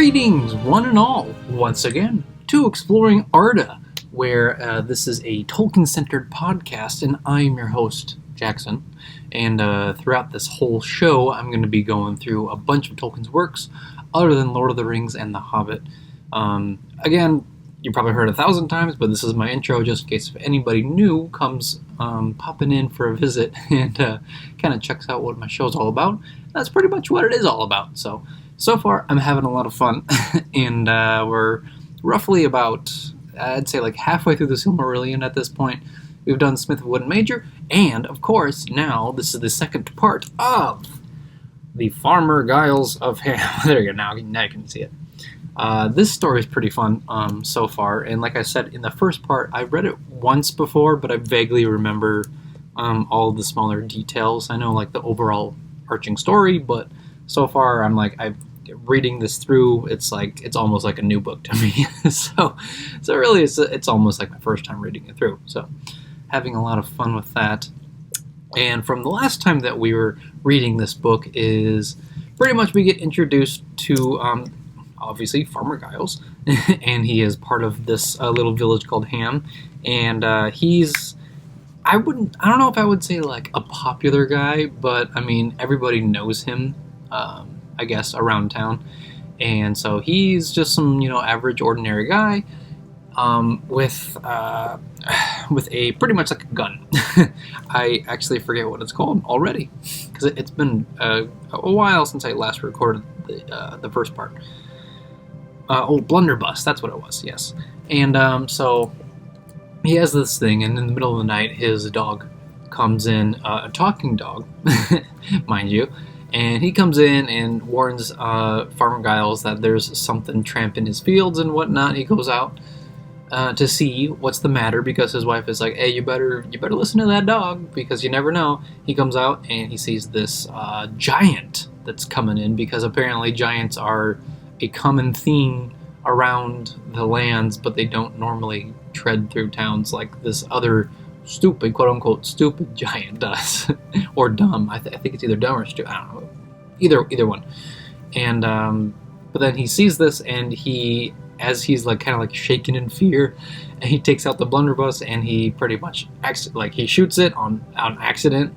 Greetings, one and all, once again, to Exploring Arda, where this is a Tolkien-centered podcast, and I'm your host, Jackson. And throughout this whole show, I'm going to be going through a bunch of Tolkien's works, other than Lord of the Rings and The Hobbit. Again, you probably heard 1,000 times, but this is my intro, just in case if anybody new comes popping in for a visit and kind of checks out what my show's all about. That's pretty much what it is all about. So far, I'm having a lot of fun, and we're roughly about, I'd say like halfway through the Silmarillion at this point. We've done Smith of Wood and Major, and of course, now this is the second part of the Farmer Giles of Ham. There you go, now you can see it. This story is pretty fun so far, and like I said, in the first part, I read it once before, but I vaguely remember all the smaller details. I know like the overall arching story, but so far I'm reading this through, it's almost like a new book to me. so really it's almost like my first time reading it through. So having a lot of fun with that. And from the last time that we were reading this book is pretty much we get introduced to obviously Farmer Giles, and he is part of this little village called Ham, and he's I don't know if I would say like a popular guy, but I mean everybody knows him, I guess, around town. And so he's just some, average, ordinary guy with a pretty much like a gun. I actually forget what it's called already, because it's been a while since I last recorded the first part. Blunderbuss, that's what it was, yes. And so he has this thing, and in the middle of the night, his dog comes in, a talking dog, mind you, and he comes in and warns Farmer Giles that there's something tramping his fields and whatnot. He goes out to see what's the matter, because his wife is like, hey, you better listen to that dog, because you never know. He comes out and he sees this giant that's coming in, because apparently giants are a common theme around the lands, but they don't normally tread through towns like this other stupid, quote-unquote, stupid giant does. Or dumb. I think it's either dumb or stupid. I don't know. Either one. And but then he sees this, and as he's like kind of like shaking in fear, and he takes out the blunderbuss, and he pretty much he shoots it on accident,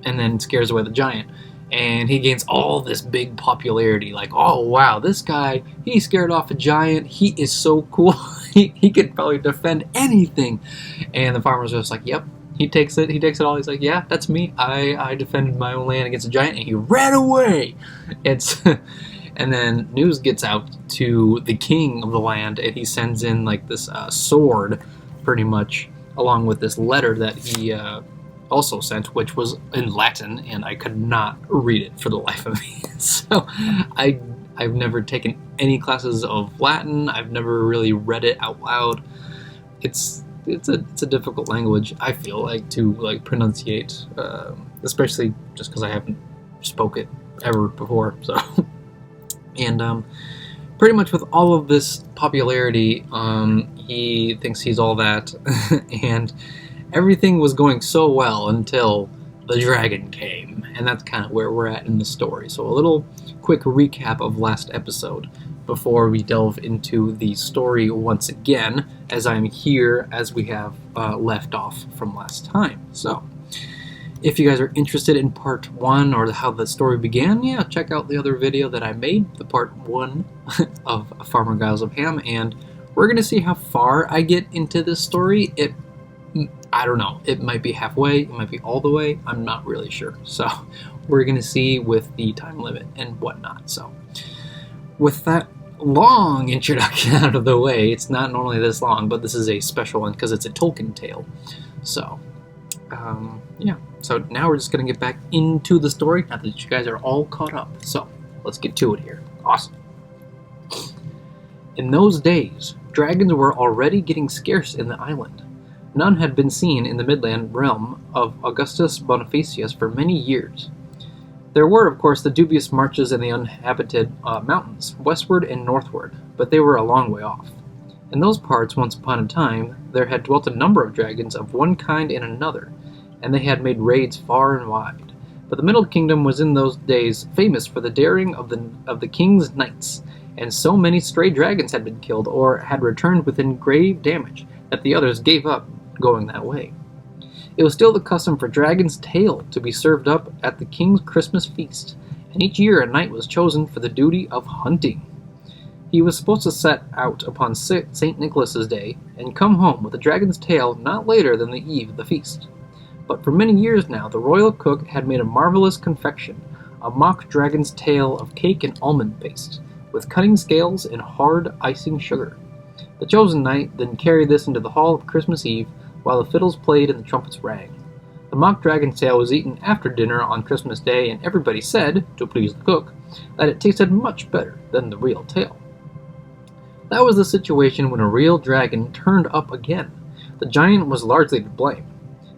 and then scares away the giant. And he gains all this big popularity, like, oh wow, this guy, he scared off a giant, he is so cool, he could probably defend anything. And the farmer's just like, yep, he takes it all, he's like, yeah, that's me, I defended my own land against a giant, and he ran away. And then news gets out to the king of the land, and he sends in like this sword, pretty much, along with this letter that he also sent, which was in Latin, and I could not read it for the life of me. So I've never taken any classes of Latin. I've never really read it out loud. It's a difficult language, I feel like, to pronunciate, especially just because I haven't spoke it ever before. So and pretty much with all of this popularity, he thinks he's all that, and everything was going so well until the dragon came, and that's kind of where we're at in the story. So a little quick recap of last episode before we delve into the story once again, as I'm here as we have left off from last time. So if you guys are interested in part 1 or how the story began, yeah, check out the other video that I made, the part 1 of Farmer Giles of Ham, and we're going to see how far I get into this story. I don't know, it might be halfway, it might be all the way, I'm not really sure. So we're going to see with the time limit and whatnot. So with that long introduction out of the way, it's not normally this long, but this is a special one because it's a Tolkien tale. So yeah, so now we're just going to get back into the story, now that you guys are all caught up. So let's get to it here. Awesome. In those days, dragons were already getting scarce in the island. None had been seen in the midland realm of Augustus Bonifacius for many years. There were, of course, the dubious marches in the uninhabited mountains, westward and northward, but they were a long way off. In those parts, once upon a time, there had dwelt a number of dragons of one kind and another, and they had made raids far and wide. But the Middle Kingdom was in those days famous for the daring of the king's knights, and so many stray dragons had been killed or had returned within grave damage that the others gave up going that way. It was still the custom for dragon's tail to be served up at the king's Christmas feast, and each year a knight was chosen for the duty of hunting. He was supposed to set out upon St. Nicholas's Day and come home with a dragon's tail not later than the eve of the feast. But for many years now, the royal cook had made a marvelous confection, a mock dragon's tail of cake and almond paste, with cunning scales and hard icing sugar. The chosen knight then carried this into the hall of Christmas Eve, while the fiddles played and the trumpets rang. The mock dragon's tail was eaten after dinner on Christmas Day, and everybody said, to please the cook, that it tasted much better than the real tail. That was the situation when a real dragon turned up again. The giant was largely to blame.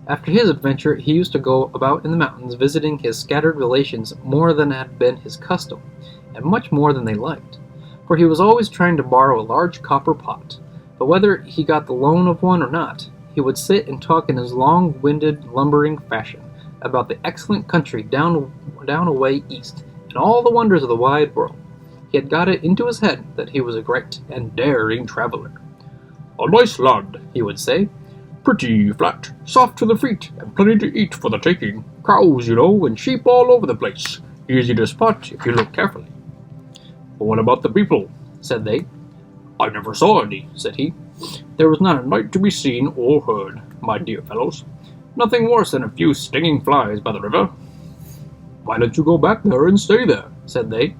After his adventure, he used to go about in the mountains visiting his scattered relations more than had been his custom, and much more than they liked, for he was always trying to borrow a large copper pot. But whether he got the loan of one or not, he would sit and talk in his long-winded, lumbering fashion about the excellent country down away east, and all the wonders of the wide world. He had got it into his head that he was a great and daring traveler. "A nice land," he would say. "Pretty flat, soft to the feet, and plenty to eat for the taking. Cows, you know, and sheep all over the place. Easy to spot if you look carefully." "But what about the people?" said they. "I never saw any," said he. "There was not a knight to be seen or heard, my dear fellows. Nothing worse than a few stinging flies by the river." "Why don't you go back there and stay there?" said they.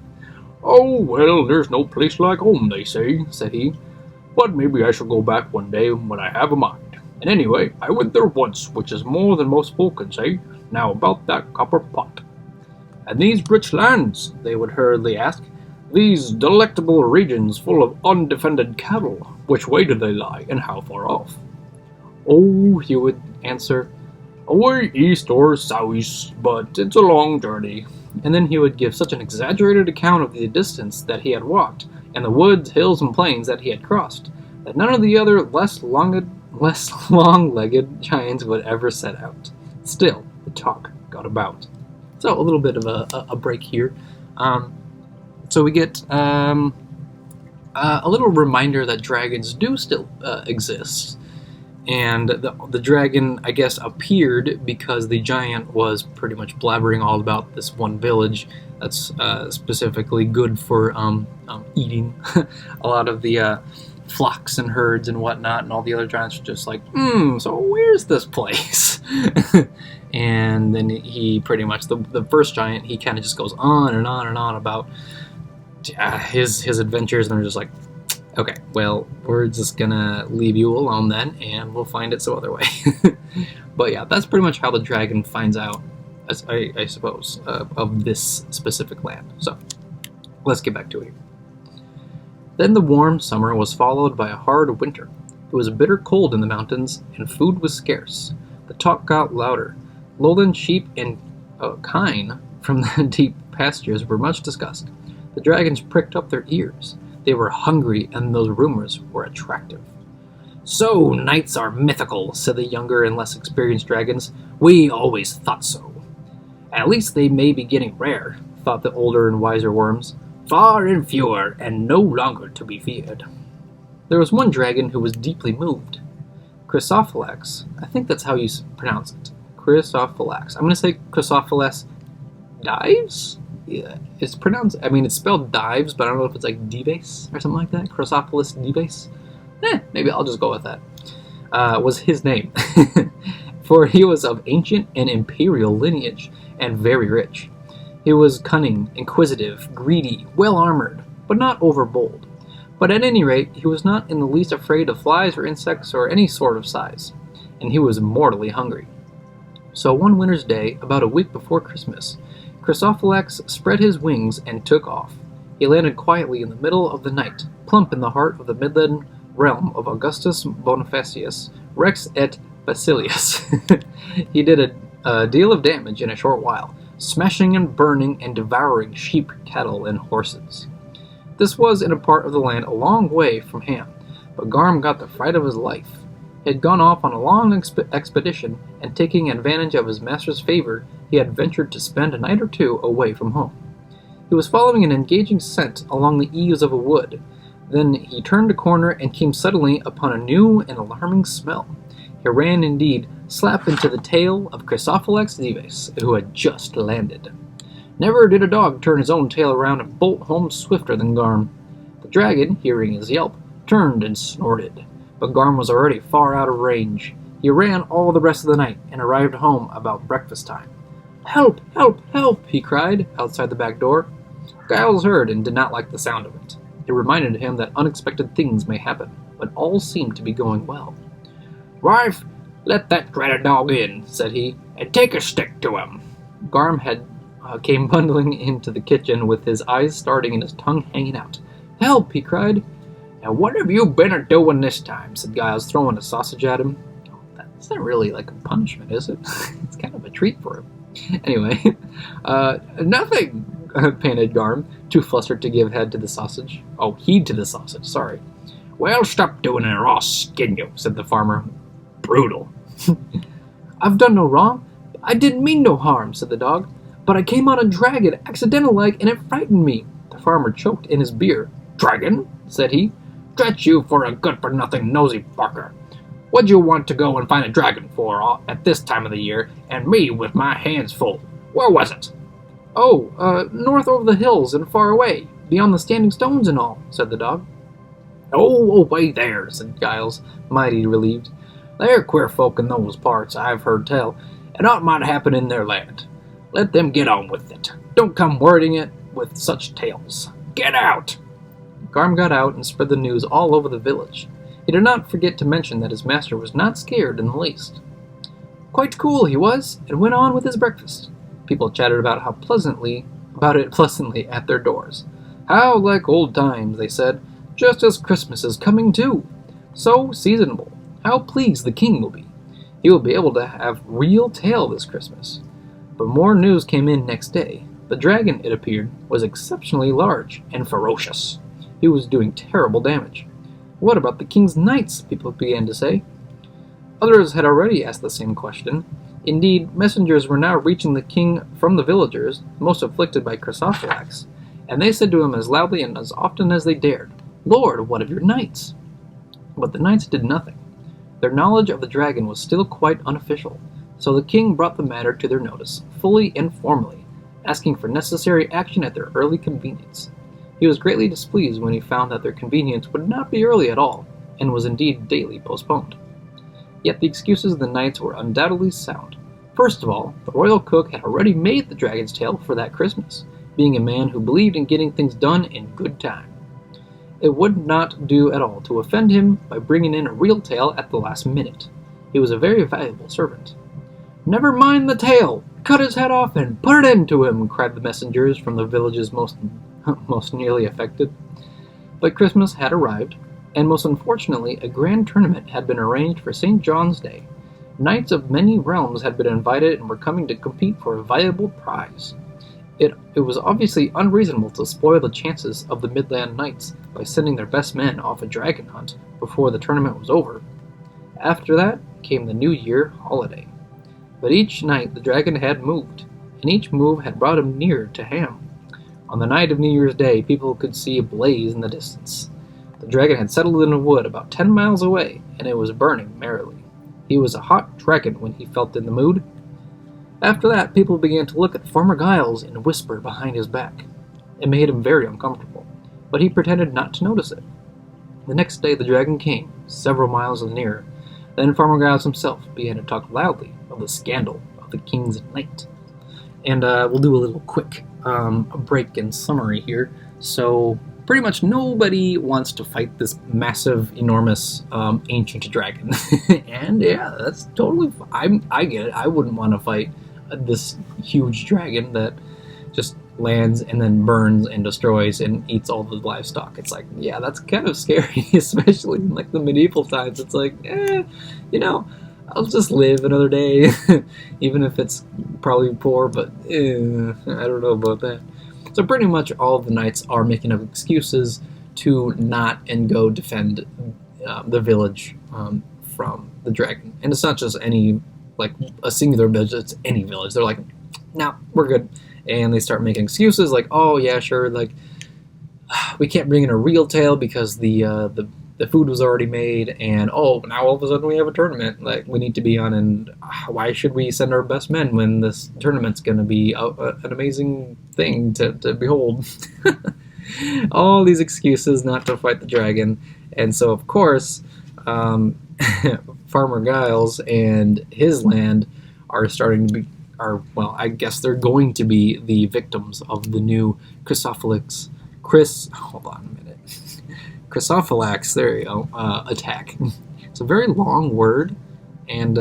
"Oh, well, there's no place like home, they say," said he. "But maybe I shall go back one day when I have a mind. And anyway, I went there once, which is more than most folk can say. Now about that copper pot." "And these rich lands?" they would hurriedly ask. "These delectable regions full of undefended cattle, which way do they lie, and how far off?" "Oh," he would answer, "away east or south, but it's a long journey." And then he would give such an exaggerated account of the distance that he had walked, and the woods, hills, and plains that he had crossed, that none of the other less long-legged giants would ever set out. Still, the talk got about. So a little bit of a break here. So we get a little reminder that dragons do still exist. And the dragon, I guess, appeared because the giant was pretty much blabbering all about this one village that's specifically good for eating a lot of the flocks and herds and whatnot, and all the other giants are just like, so where's this place? And then he pretty much, the first giant, he kind of just goes on and on and on about his adventures, and they're just like, okay, well, we're just gonna leave you alone then, and we'll find it some other way. But yeah, that's pretty much how the dragon finds out, I suppose, of this specific land. So, let's get back to it. Then the warm summer was followed by a hard winter. It was bitter cold in the mountains, and food was scarce. The talk got louder. Lowland sheep and kine from the deep pastures were much discussed. The dragons pricked up their ears. They were hungry, and those rumors were attractive. "So, knights are mythical," said the younger and less experienced dragons. "We always thought so." "At least they may be getting rare," thought the older and wiser worms. "Far and fewer, and no longer to be feared." There was one dragon who was deeply moved. Chrysophylax, I think that's how you pronounce it. Chrysophylax. I'm going to say Chrysophylax dives? Yeah, it's pronounced, it's spelled dives, but I don't know if it's like Dives or something like that. Chrysophylax Dives? Maybe I'll just go with that. Was his name. For he was of ancient and imperial lineage, and very rich. He was cunning, inquisitive, greedy, well-armored, but not overbold. But at any rate, he was not in the least afraid of flies or insects or any sort of size, and he was mortally hungry. So one winter's day, about a week before Christmas, Chrysophylax spread his wings and took off. He landed quietly in the middle of the night, plump in the heart of the midland realm of Augustus Bonifacius, Rex et Basilius. He did a deal of damage in a short while, smashing and burning and devouring sheep, cattle, and horses. This was in a part of the land a long way from Ham, but Garm got the fright of his life. He had gone off on a long expedition, and taking advantage of his master's favor, he had ventured to spend a night or two away from home. He He was following an engaging scent along the eaves of a wood. Then he turned a corner and came suddenly upon a new and alarming smell. He ran indeed slap into the tail of Chrysophylax Dives, who had just landed. Never did a dog turn his own tail around and bolt home swifter than Garm. The dragon, hearing his yelp, turned and snorted, but Garm was already far out of range. He ran all the rest of the night and arrived home about breakfast time. "Help! Help! Help!" he cried outside the back door. Giles heard and did not like the sound of it. It reminded him that unexpected things may happen, but all seemed to be going well. "Wife, let that dreaded dog in," said he, "and take a stick to him." Garm came bundling into the kitchen with his eyes starting and his tongue hanging out. "Help!" he cried. "And what have you been a-doing this time?" said Giles, throwing a sausage at him. That's not really like a punishment, is it? It's kind of a treat for him. Anyway, nothing, panted Garm, too flustered to give heed to the sausage. Sorry. "Well, stop doing it or I'll skin you," said the farmer. Brutal. "I've done no wrong. I didn't mean no harm," said the dog. "But I came on a dragon, accidental-like, and it frightened me." The farmer choked in his beer. "Dragon?" said he. "Drat you for a good-for-nothing nosy barker. What'd you want to go and find a dragon for at this time of the year, and me with my hands full? Where was it?" North over the hills and far away, beyond the standing stones and all," said the dog. "Oh, away there," said Giles, mighty relieved. "They're queer folk in those parts, I've heard tell, and aught might happen in their land. Let them get on with it. Don't come worrying it with such tales. Get out!" Garm got out and spread the news all over the village. He did not forget to mention that his master was not scared in the least. Quite cool he was, and went on with his breakfast. People chatted about it pleasantly at their doors. "How like old times," they said, "just as Christmas is coming too. So seasonable. How pleased the king will be. He will be able to have real tail this Christmas." But more news came in next day. The dragon, it appeared, was exceptionally large and ferocious. He was doing terrible damage. "What about the king's knights?" people began to say. Others had already asked the same question. Indeed, messengers were now reaching the king from the villagers, most afflicted by Chrysophylax, and they said to him as loudly and as often as they dared, "Lord, what of your knights?" But the knights did nothing. Their knowledge of the dragon was still quite unofficial, so the king brought the matter to their notice, fully and formally, asking for necessary action at their early convenience. He was greatly displeased when he found that their convenience would not be early at all, and was indeed daily postponed. Yet the excuses of the knights were undoubtedly sound. First of all, the royal cook had already made the dragon's tail for that Christmas, being a man who believed in getting things done in good time. It would not do at all to offend him by bringing in a real tail at the last minute. He was a very valuable servant. "Never mind the tail! Cut his head off and put it into him!" cried the messengers from the villages most nearly affected. But Christmas had arrived, and most unfortunately a grand tournament had been arranged for St. John's Day. Knights of many realms had been invited and were coming to compete for a valuable prize. It was obviously unreasonable to spoil the chances of the Midland Knights by sending their best men off a dragon hunt before the tournament was over. After that came the New Year holiday. But each night the dragon had moved, and each move had brought him nearer to Ham. On the night of New Year's Day, people could see a blaze in the distance. The dragon had settled in a wood about 10 miles away, and it was burning merrily. He was a hot dragon when he felt in the mood. After that, people began to look at Farmer Giles and whisper behind his back. It made him very uncomfortable, but he pretended not to notice it. The next day the dragon came, several miles nearer. Then Farmer Giles himself began to talk loudly of the scandal of the king's knight. And we'll do a little quick break and summary here. So pretty much nobody wants to fight this massive, enormous, ancient dragon. And yeah, that's totally fine. I get it. I wouldn't want to fight this huge dragon that just lands and then burns and destroys and eats all the livestock. It's like, yeah, that's kind of scary, especially in like the medieval times. It's like, I'll just live another day, even if it's probably poor, but I don't know about that. So pretty much all of the knights are making up excuses to not and go defend the village from the dragon. And it's not just any, like, a singular village, it's any village. They're like, no, we're good. and they start making excuses like, oh yeah, sure, like we can't bring in a real tail because the food was already made, and oh, now all of a sudden we have a tournament like we need to be on, and why should we send our best men when this tournament's going to be an amazing thing to behold? All these excuses not to fight the dragon, and so of course, Farmer Giles and his land are starting to be, well, I guess they're going to be the victims of the new Chrysophylax. Hold on a minute. Chrysophylax, there you go, attack. It's a very long word, and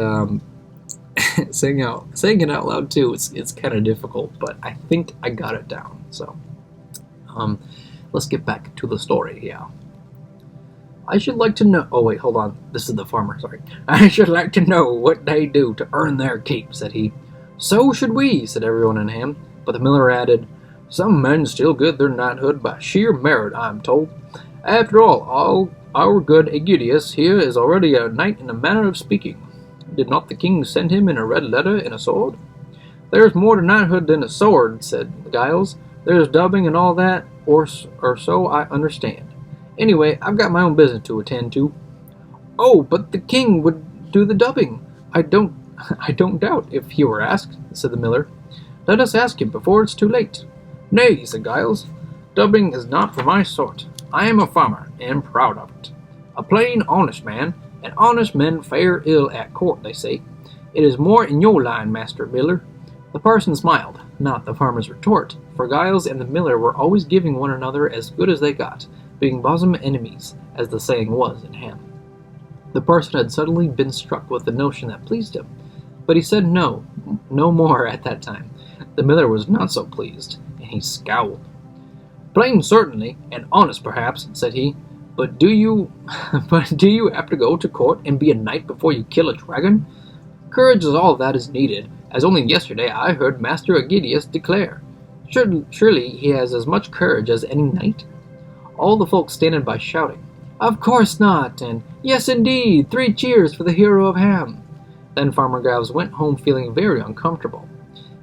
saying it out loud too, it's kind of difficult, but I think I got it down. So, let's get back to the story here. I should like to know. Oh wait, hold on. This is the farmer. Sorry. I should like to know what they do to earn their keep," said he. "So should we," said everyone in Ham. But the miller added, "Some men still get their knighthood by sheer merit, I am told. After all our good Aegidius here is already a knight in a manner of speaking. Did not the king send him in a red letter and a sword?" "There's more to knighthood than a sword," said Giles. "There's dubbing and all that, or so I understand. Anyway, I've got my own business to attend to." "Oh, but the king would do the dubbing. I don't doubt if he were asked," said the miller. "Let us ask him before it's too late." "Nay," said Giles. "Dubbing is not for my sort. I am a farmer, and proud of it. A plain, honest man, and honest men fare ill at court, they say. It is more in your line, Master Miller." The parson smiled, not the farmer's retort, for Giles and the miller were always giving one another as good as they got, being bosom enemies, as the saying was in Ham. The parson had suddenly been struck with the notion that pleased him, but he said no more at that time. The miller was not so pleased, and he scowled. "Plain certainly, and honest perhaps," said he, but do you have to go to court and be a knight before you kill a dragon? Courage is all that is needed, as only yesterday I heard Master Aegidius declare. Surely he has as much courage as any knight?" All the folk standing by shouting, "Of course not," and "Yes indeed, 3 cheers for the hero of Ham." Then Farmer Giles went home feeling very uncomfortable.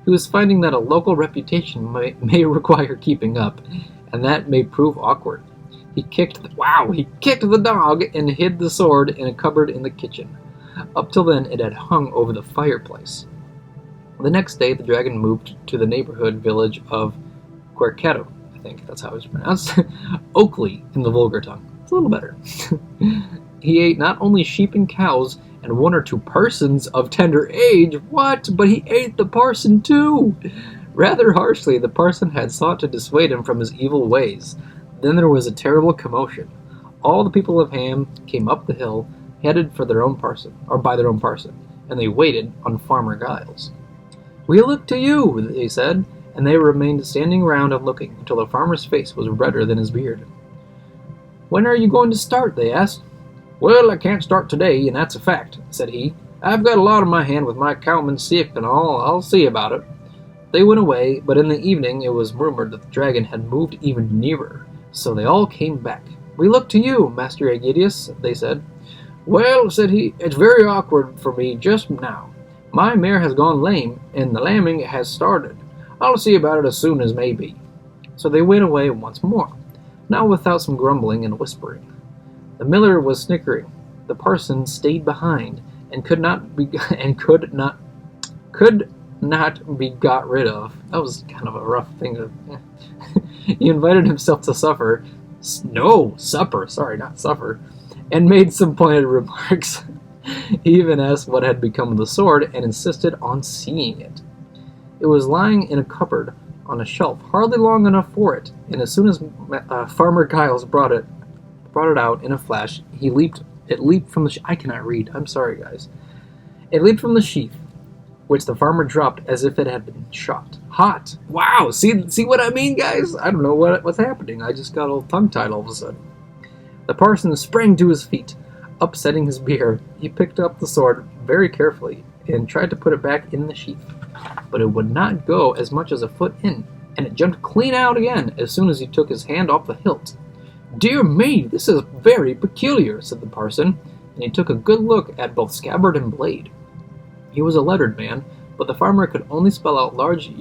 He was finding that a local reputation may require keeping up, and that may prove awkward. He kicked the dog and hid the sword in a cupboard in the kitchen. Up till then it had hung over the fireplace. The next day the dragon moved to the neighborhood village of Querceto, I think that's how it's pronounced, Oakley in the vulgar tongue. It's a little better. He ate not only sheep and cows and 1 or 2 persons of tender age, but he ate the parson too. Rather harshly the parson had sought to dissuade him from his evil ways. Then there was a terrible commotion. All the people of Ham came up the hill, headed for their own parson, or by their own parson, and they waited on Farmer Giles. "We look to you," they said, and they remained standing round and looking until the farmer's face was redder than his beard. "When are you going to start?" they asked. "Well, I can't start today, and that's a fact," said he. "I've got a lot on my hand with my cowman sick and all. I'll see about it." They went away, but in the evening it was rumored that the dragon had moved even nearer, so they all came back. "We look to you, Master Aegidius," they said. "Well," said he, "it's very awkward for me just now. My mare has gone lame, and the lambing has started. I'll see about it as soon as may be." So they went away once more, now without some grumbling and whispering. The miller was snickering. The parson stayed behind, and could not be got rid of. That was kind of a rough thing to... He invited himself to supper. No, supper. Sorry, not supper. And made some pointed remarks. He even asked what had become of the sword, and insisted on seeing it. It was lying in a cupboard on a shelf, hardly long enough for it, and as soon as Farmer Giles brought it out in a flash, it leaped from the I cannot read. I'm sorry, guys. It leaped from the sheath, which the farmer dropped as if it had been shot. Hot! Wow! See what I mean, guys? I don't know what's happening. I just got all tongue-tied all of a sudden. The parson sprang to his feet, upsetting his beer. He picked up the sword very carefully and tried to put it back in the sheath, but it would not go as much as a foot in, and it jumped clean out again as soon as he took his hand off the hilt. "Dear me, this is very peculiar," said the parson, and he took a good look at both scabbard and blade. He was a lettered man, but the farmer could only spell out large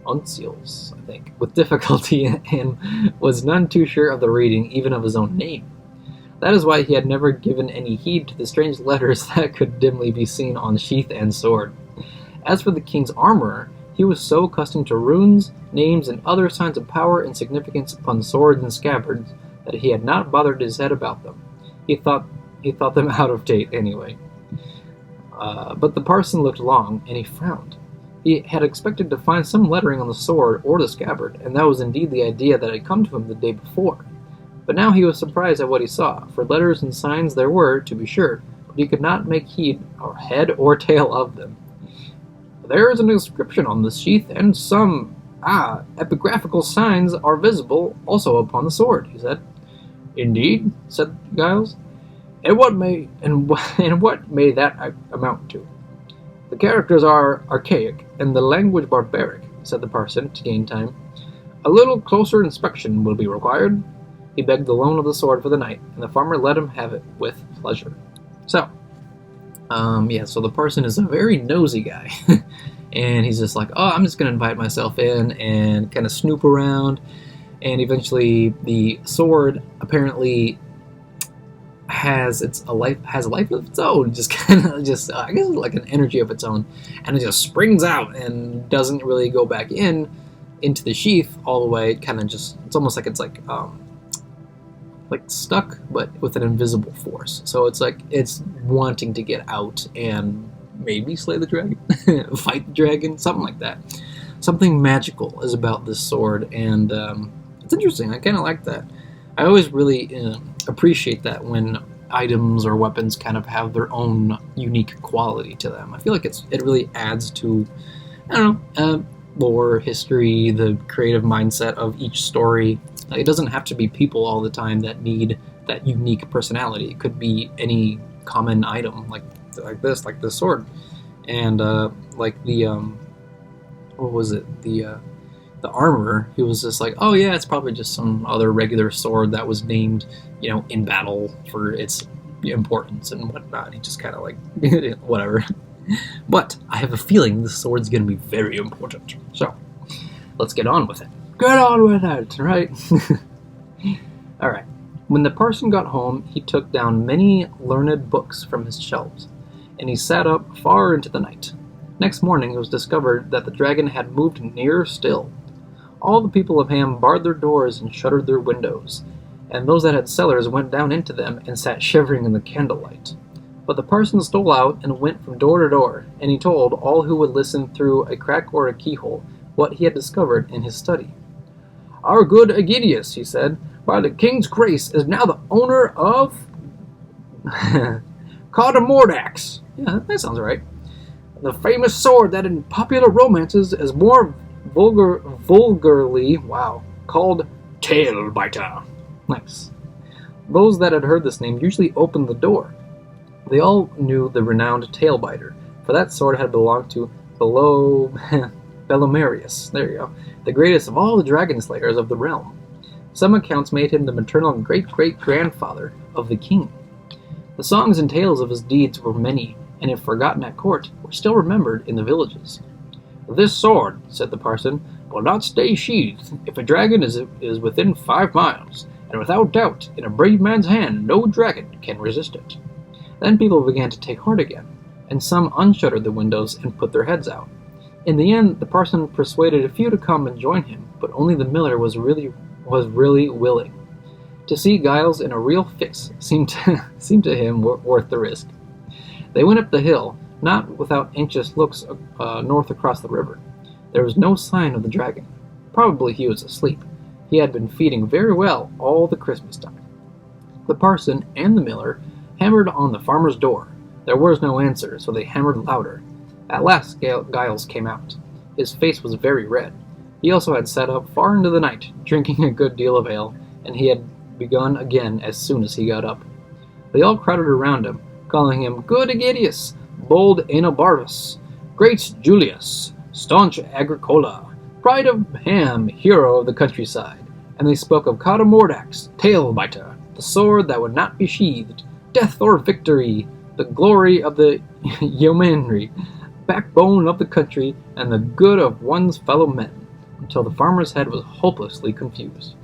uncials, I think, with difficulty, and was none too sure of the reading even of his own name. That is why he had never given any heed to the strange letters that could dimly be seen on sheath and sword. As for the king's armorer, he was so accustomed to runes, names, and other signs of power and significance upon swords and scabbards that he had not bothered his head about them. He thought them out of date anyway. But the parson looked long, and he frowned. He had expected to find some lettering on the sword or the scabbard, and that was indeed the idea that had come to him the day before. But now he was surprised at what he saw, for letters and signs there were, to be sure, but he could not make head or tail of them. There is an inscription on the sheath, and some, epigraphical signs are visible also upon the sword, he said. Indeed, said Giles. And what may that amount to? The characters are archaic, and the language barbaric, said the parson, to gain time. A little closer inspection will be required. He begged the loan of the sword for the night, and the farmer let him have it with pleasure. So the parson is a very nosy guy. And he's just like, I'm just going to invite myself in and kind of snoop around. And eventually the sword apparently has a life of its own, just kind of I guess like an energy of its own, and it just springs out and doesn't really go back into the sheath all the way. It kind of just, it's almost like it's like stuck, but with an invisible force. So it's like it's wanting to get out and maybe slay the dragon, fight the dragon, something like that. Something magical is about this sword, and it's interesting. I kind of like that. I always really appreciate that when items or weapons kind of have their own unique quality to them. I feel like it really adds to, lore, history, the creative mindset of each story. It doesn't have to be people all the time that need that unique personality. It could be any common item, like this sword, and like the what was it, the armorer. He was just like, oh yeah, it's probably just some other regular sword that was named, in battle for its importance and whatnot. He just kind of like whatever. But I have a feeling this sword's going to be very important. So let's get on with it. Get on with it, right? All right. When the parson got home, he took down many learned books from his shelves, and he sat up far into the night. Next morning, it was discovered that the dragon had moved nearer still. All the people of Ham barred their doors and shuttered their windows, and those that had cellars went down into them and sat shivering in the candlelight. But the parson stole out and went from door to door, and he told all who would listen through a crack or a keyhole what he had discovered in his study. Our good Aegidius, he said, by the king's grace, is now the owner of Cautomordax. Yeah, that sounds right. The famous sword that in popular romances is more vulgarly, called Tailbiter. Nice. Those that had heard this name usually opened the door. They all knew the renowned Tailbiter, for that sword had belonged to Belomarius, there you go, the greatest of all the dragon slayers of the realm. Some accounts made him the maternal great-great-grandfather of the king. The songs and tales of his deeds were many, and if forgotten at court, were still remembered in the villages. This sword, said the parson, will not stay sheathed if a dragon is within 5 miles, and without doubt, in a brave man's hand, no dragon can resist it. Then people began to take heart again, and some unshuttered the windows and put their heads out. In the end, the parson persuaded a few to come and join him, but only the miller was really willing. To see Giles in a real fix seemed to him worth the risk. They went up the hill, not without anxious looks north across the river. There was no sign of the dragon. Probably he was asleep. He had been feeding very well all the Christmas time. The parson and the miller hammered on the farmer's door. There was no answer, so they hammered louder. At last Giles came out. His face was very red. He also had sat up far into the night, drinking a good deal of ale, and he had begun again as soon as he got up. They all crowded around him, calling him Good Aegidius, bold Aenobarus, Great Julius, staunch Agricola, pride of Ham, hero of the countryside, and they spoke of Cautomordax, Tailbiter, the sword that would not be sheathed, death or victory, the glory of the yeomanry, backbone of the country, and the good of one's fellow men, until the farmer's head was hopelessly confused.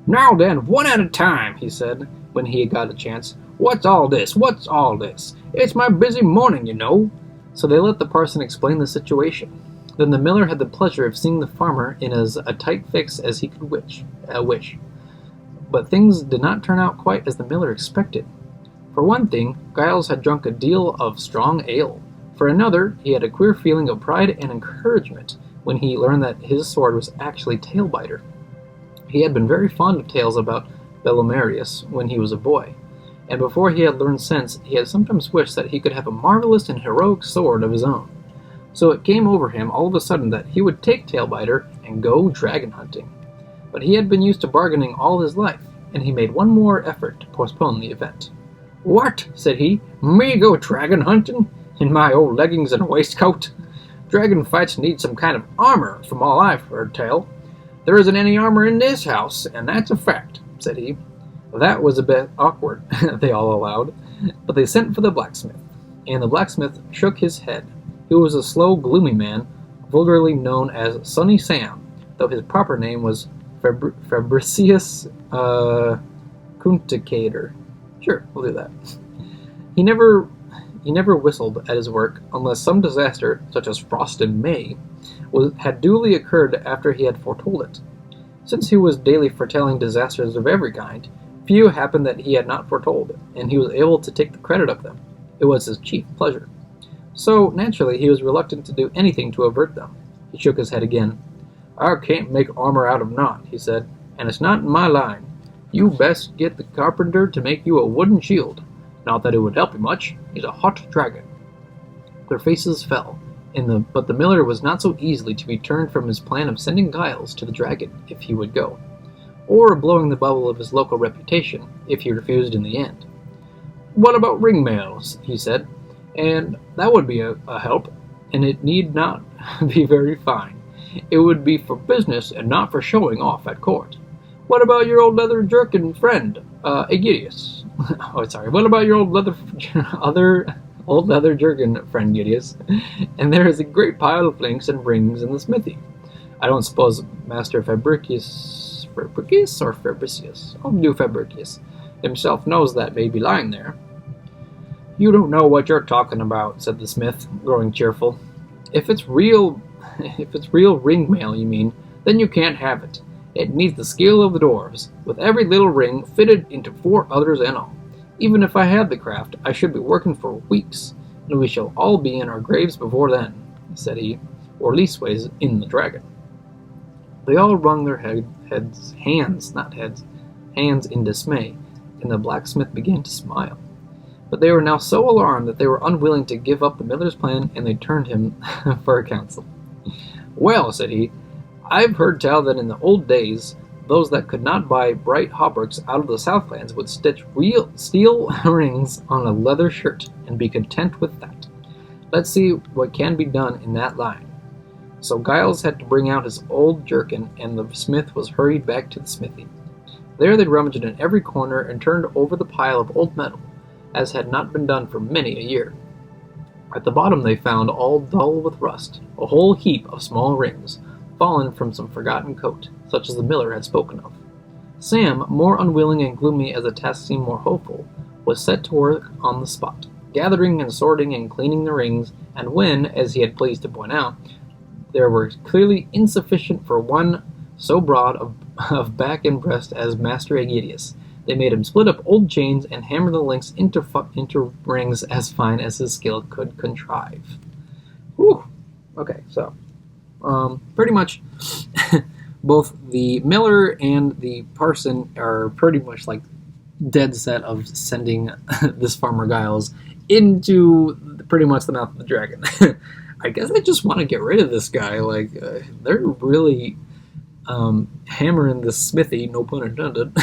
"Now then, one at a time," he said, when he got a chance. "What's all this? What's all this? It's my busy morning, you know." So they let the parson explain the situation. Then the miller had the pleasure of seeing the farmer in as a tight fix as he could wish. But things did not turn out quite as the miller expected. For one thing, Giles had drunk a deal of strong ale. For another, he had a queer feeling of pride and encouragement when he learned that his sword was actually Tailbiter. He had been very fond of tales about Belomarius when he was a boy, and before he had learned sense, he had sometimes wished that he could have a marvelous and heroic sword of his own. So it came over him all of a sudden that he would take Tailbiter and go dragon hunting. But he had been used to bargaining all his life, and he made one more effort to postpone the event. "What?" said he. "Me go dragon hunting? In my old leggings and waistcoat? Dragon fights need some kind of armor, from all I've heard tell. There isn't any armor in this house, and that's a fact," said he. That was a bit awkward, they all allowed, but they sent for the blacksmith, and the blacksmith shook his head. He was a slow, gloomy man, vulgarly known as Sunny Sam, though his proper name was Fabricius Cunticator. Sure, we'll do that. He never whistled at his work unless some disaster, such as frost in May, had duly occurred after he had foretold it. Since he was daily foretelling disasters of every kind, few happened that he had not foretold, and he was able to take the credit of them. It was his chief pleasure. So, naturally, he was reluctant to do anything to avert them. He shook his head again. "I can't make armor out of knot," he said, "and it's not in my line. You best get the carpenter to make you a wooden shield. Not that it would help you much. He's a hot dragon." Their faces fell, but the miller was not so easily to be turned from his plan of sending Giles to the dragon if he would go, or blowing the bubble of his local reputation if he refused in the end. "What about ringmails?" he said. "And that would be a help, and it need not be very fine. It would be for business and not for showing off at court. What about your old leather jerkin friend, Aegidius? What about your old leather jerkin friend, Aegidius? And there is a great pile of links and rings in the smithy. I don't suppose Master Fabricius I'll do Fabricius himself knows that may be lying there." "You don't know what you're talking about," said the smith, growing cheerful. If it's real ringmail, you mean, then you can't have it. It needs the skill of the dwarves, with every little ring fitted into 4 others and all. Even if I had the craft, I should be working for weeks, and we shall all be in our graves before then," said he, "or leastways in the dragon." They all wrung their hands in dismay, and the blacksmith began to smile. But they were now so alarmed that they were unwilling to give up the miller's plan, and they turned him for a counsel. "Well," said he, "I've heard tell that in the old days, those that could not buy bright hauberks out of the Southlands would stitch real steel rings on a leather shirt and be content with that. Let's see what can be done in that line." So Giles had to bring out his old jerkin, and the smith was hurried back to the smithy. There they rummaged in every corner and turned over the pile of old metal, as had not been done for many a year. At the bottom they found, all dull with rust, a whole heap of small rings, fallen from some forgotten coat, such as the miller had spoken of. Sam, more unwilling and gloomy as the task seemed more hopeful, was set to work on the spot, gathering and sorting and cleaning the rings, and when, as he had pleased to point out, there were clearly insufficient for one so broad of back and breast as Master Aegidius, they made him split up old chains and hammer the links into rings as fine as his skill could contrive. Whew. Okay, so pretty much both the miller and the parson are pretty much like dead set of sending this farmer Giles into pretty much the mouth of the dragon. I guess they just want to get rid of this guy. Like they're really hammering this smithy, no pun intended,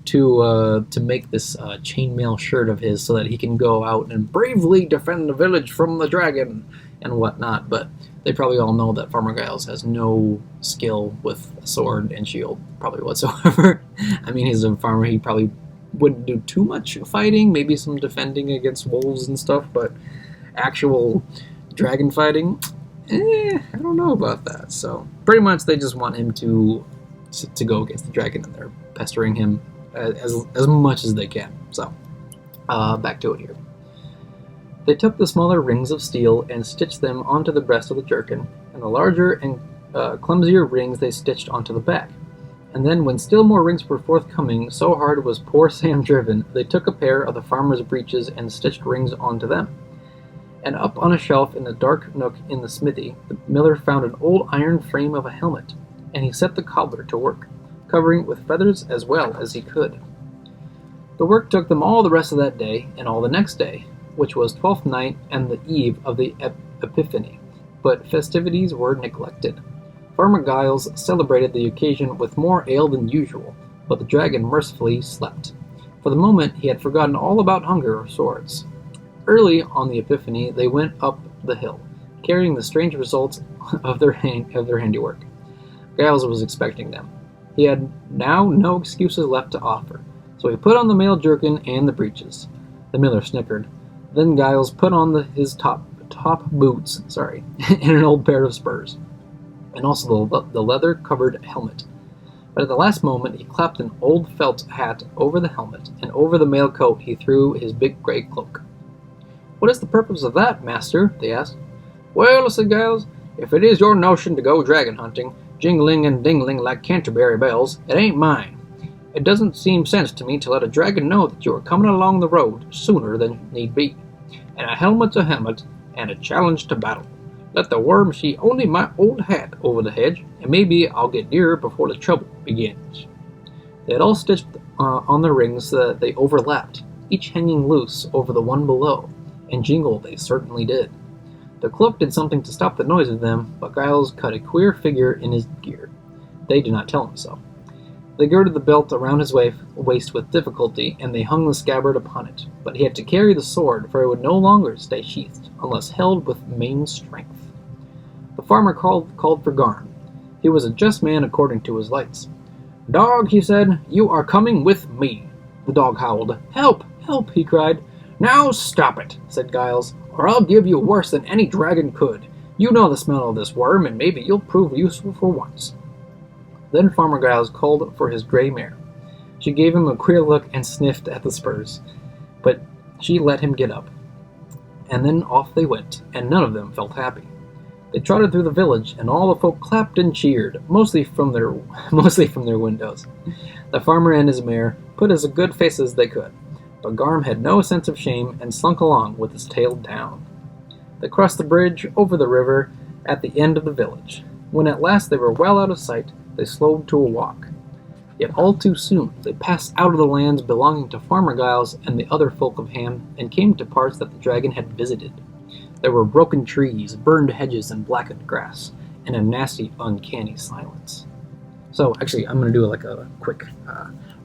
to make this chainmail shirt of his so that he can go out and bravely defend the village from the dragon and whatnot. But they probably all know that Farmer Giles has no skill with a sword and shield, probably whatsoever. I mean, he's a farmer. He probably wouldn't do too much fighting, maybe some defending against wolves and stuff, but actual dragon fighting, I don't know about that. So pretty much they just want him to go against the dragon, and they're pestering him as much as they can. So back to it here. They took the smaller rings of steel and stitched them onto the breast of the jerkin, and the larger and clumsier rings they stitched onto the back. And then, when still more rings were forthcoming, so hard was poor Sam driven, they took a pair of the farmer's breeches and stitched rings onto them. And up on a shelf in a dark nook in the smithy, the miller found an old iron frame of a helmet, and he set the cobbler to work, covering it with feathers as well as he could. The work took them all the rest of that day, and all the next day, which was 12th night and the eve of the Epiphany, but festivities were neglected. Farmer Giles celebrated the occasion with more ale than usual, but the dragon mercifully slept. For the moment he had forgotten all about hunger or swords. Early on the Epiphany they went up the hill, carrying the strange results of their handiwork. Giles was expecting them. He had now no excuses left to offer, so he put on the mail jerkin and the breeches. The miller snickered. Then Giles put on his top boots, and an old pair of spurs, and also the leather-covered helmet. But at the last moment he clapped an old felt hat over the helmet, and over the mail coat he threw his big grey cloak. "What is the purpose of that, master?" they asked. "Well," said Giles, "if it is your notion to go dragon hunting, jingling and dingling like Canterbury bells, it ain't mine. It doesn't seem sense to me to let a dragon know that you are coming along the road sooner than need be. And a helmet's a helmet, and a challenge to battle. Let the worm see only my old hat over the hedge, and maybe I'll get nearer before the trouble begins." They had all stitched on the rings so that they overlapped, each hanging loose over the one below, and jingle they certainly did. The cloak did something to stop the noise of them, but Giles cut a queer figure in his gear. They did not tell him so. They girded the belt around his waist with difficulty, and they hung the scabbard upon it. But he had to carry the sword, for it would no longer stay sheathed, unless held with main strength. The farmer called for Garm. He was a just man according to his lights. "Dog," he said, "you are coming with me." The dog howled. "Help! Help!" he cried. "Now stop it," said Giles, "or I'll give you worse than any dragon could. You know the smell of this worm, and maybe you'll prove useful for once." Then Farmer Giles called for his gray mare. She gave him a queer look and sniffed at the spurs, but she let him get up. And then off they went, and none of them felt happy. They trotted through the village, and all the folk clapped and cheered, mostly from their windows. The farmer and his mare put as good a face as they could, but Garm had no sense of shame and slunk along with his tail down. They crossed the bridge over the river at the end of the village. When at last they were well out of sight, they slowed to a walk. Yet all too soon they passed out of the lands belonging to Farmer Giles and the other folk of Ham, and came to parts that the dragon had visited. There were broken trees, burned hedges, and blackened grass, and a nasty, uncanny silence. So, actually, I'm going to do like a quick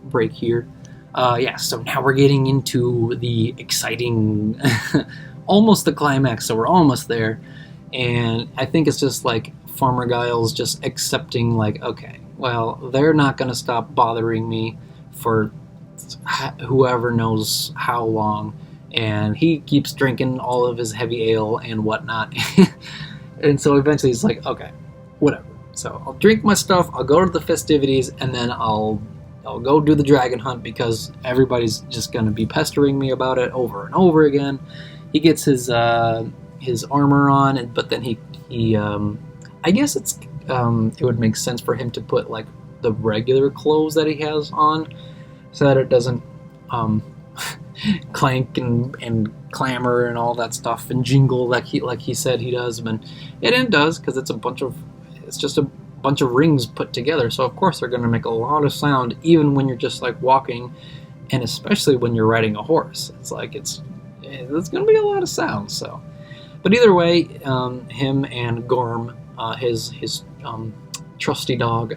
break here. So now we're getting into the exciting, almost the climax, so we're almost there. And I think it's just like Farmer Giles just accepting, like, okay, well, they're not going to stop bothering me for whoever knows how long. And he keeps drinking all of his heavy ale and whatnot. And so eventually he's like, okay, whatever. So I'll drink my stuff, I'll go to the festivities, and then I'll go do the dragon hunt because everybody's just going to be pestering me about it over and over again. He gets his armor on, but then he I guess it would make sense for him to put like the regular clothes that he has on, so that it doesn't clank and clamor and all that stuff and jingle like he said he does. But it does, because it's just a bunch of rings put together, so of course they're going to make a lot of sound even when you're just like walking, and especially when you're riding a horse. It's going to be a lot of sound. So, but either way, him and Garm, his trusty dog,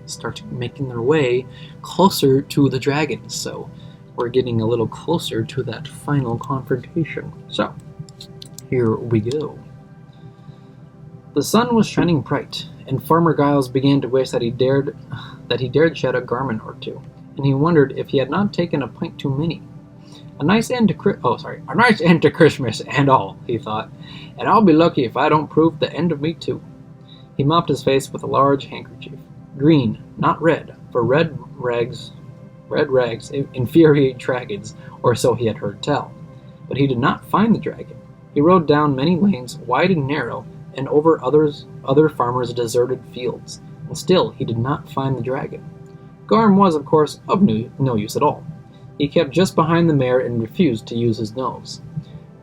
start making their way closer to the dragon. So we're getting a little closer to that final confrontation. So here we go. The sun was shining bright, and Farmer Giles began to wish that he dared shed a garment or two, and he wondered if he had not taken a pint too many. A nice end to Christmas and all, he thought, and I'll be lucky if I don't prove the end of me too. He mopped his face with a large handkerchief. Green, not red, for red rags infuriate dragons, or so he had heard tell. But he did not find the dragon. He rode down many lanes, wide and narrow, and over other farmers' deserted fields, and still he did not find the dragon. Garm was, of course, of no use at all. He kept just behind the mare and refused to use his nose.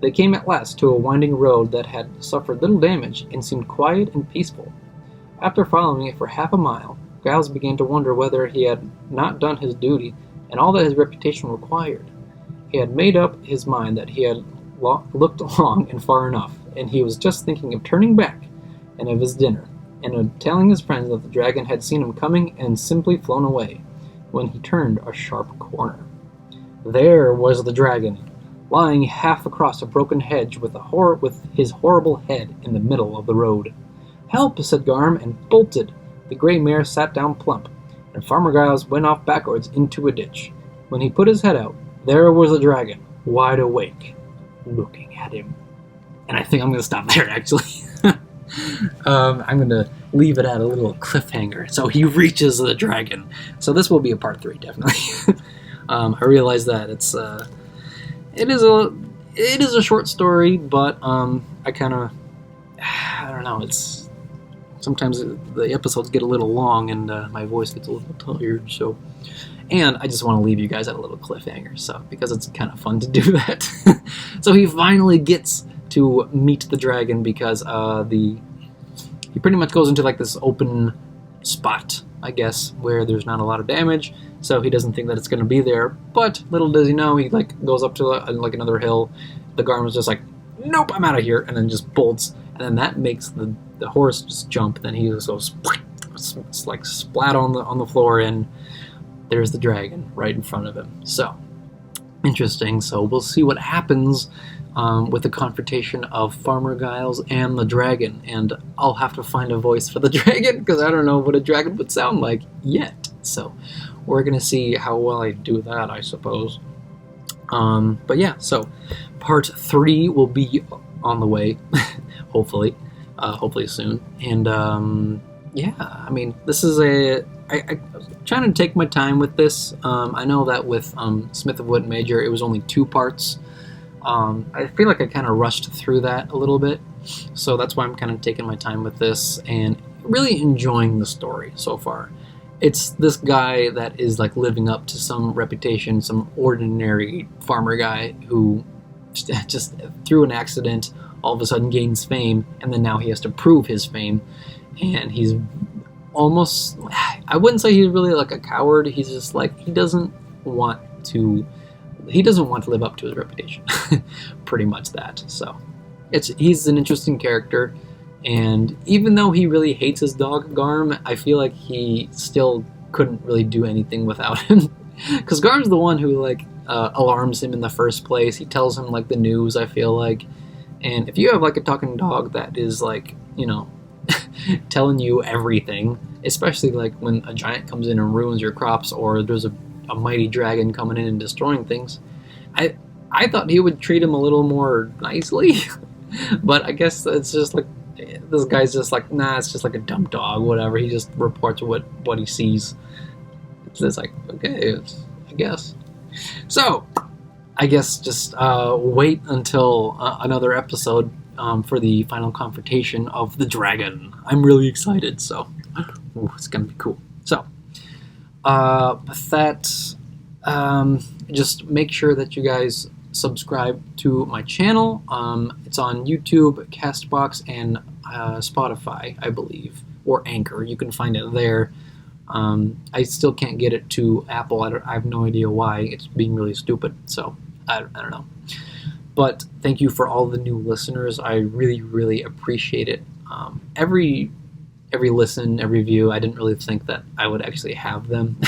They came at last to a winding road that had suffered little damage and seemed quiet and peaceful. After following it for half a mile, Giles began to wonder whether he had not done his duty and all that his reputation required. He had made up his mind that he had looked long and far enough, and he was just thinking of turning back and of his dinner, and of telling his friends that the dragon had seen him coming and simply flown away, when he turned a sharp corner. There was the dragon, lying half across a broken hedge with his horrible head in the middle of the road. "Help!" said Garm, and bolted. The grey mare sat down plump, and Farmer Giles went off backwards into a ditch. When he put his head out, there was the dragon, wide awake, looking at him. And I think I'm going to stop there, actually. I'm going to leave it at a little cliffhanger. So he reaches the dragon. So this will be a part 3, definitely. I realize that it is a short story, but I don't know, it's sometimes the episodes get a little long and my voice gets a little tired, so, and I just want to leave you guys at a little cliffhanger, so, because it's kind of fun to do that. So he finally gets to meet the dragon because he pretty much goes into like this open spot, I guess, where there's not a lot of damage, so he doesn't think that it's going to be there, but little does he know, he like goes up to like another hill. The Garm is just like, nope, I'm out of here, and then just bolts, and then that makes the horse just jump. Then he just goes like splat on the floor, and there's the dragon right in front of him. So interesting. So we'll see what happens with the confrontation of Farmer Giles and the dragon, and I'll have to find a voice for the dragon because I don't know what a dragon would sound like yet. So we're gonna see how well I do that, I suppose. But yeah, so part 3 will be on the way, hopefully soon. And yeah, I mean, this is I'm trying to take my time with this. I know that with Smith of Wood Major, it was only 2 parts. I feel like I kind of rushed through that a little bit, so that's why I'm kind of taking my time with this and really enjoying the story so far. It's this guy that is like living up to some reputation, some ordinary farmer guy who just through an accident all of a sudden gains fame, and then now he has to prove his fame, and he's almost, I wouldn't say he's really like a coward, he's just like, he doesn't want to live up to his reputation. Pretty much that. So he's an interesting character, and even though he really hates his dog Garm, I feel like he still couldn't really do anything without him, because Garm's the one who like alarms him in the first place. He tells him like the news, I feel like. And if you have like a talking dog that is like, you know, telling you everything, especially like when a giant comes in and ruins your crops, or there's a mighty dragon coming in and destroying things, I thought he would treat him a little more nicely. But I guess it's just like, this guy's just like, nah, it's just like a dumb dog, whatever. He just reports what he sees. It's like, okay, I guess. So, I guess just wait until another episode for the final confrontation of the dragon. I'm really excited, so it's gonna be cool. So, with that, just make sure that you guys subscribe to my channel. It's on YouTube, Castbox, and Spotify, I believe, or Anchor. You can find it there. I still can't get it to Apple. I have no idea why. It's being really stupid, so I don't know. But thank you for all the new listeners. I really, really appreciate it. Every listen, every view, I didn't really think that I would actually have them.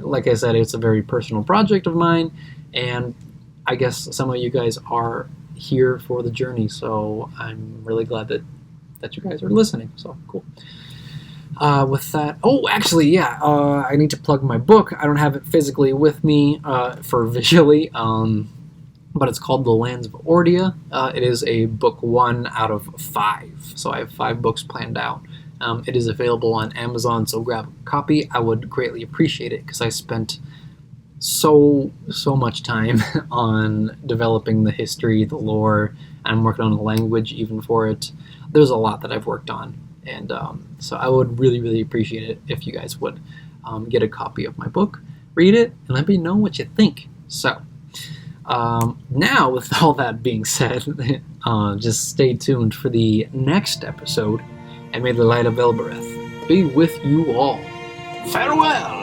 Like I said, it's a very personal project of mine, and I guess some of you guys are here for the journey, so I'm really glad that you guys are listening. So cool. With that, actually, yeah, I need to plug my book. I don't have it physically with me for visually. but it's called The Lands of Ordia. It is a book 1 out of 5, so I have 5 books planned out. It is available on Amazon, so grab a copy. I would greatly appreciate it because I spent so much time on developing the history, the lore, and I'm working on a language even for it. There's a lot that I've worked on, and so I would really appreciate it if you guys would get a copy of my book, read it, and let me know what you think. So now, with all that being said, just stay tuned for the next episode, and may the light of Elbereth be with you all. Farewell!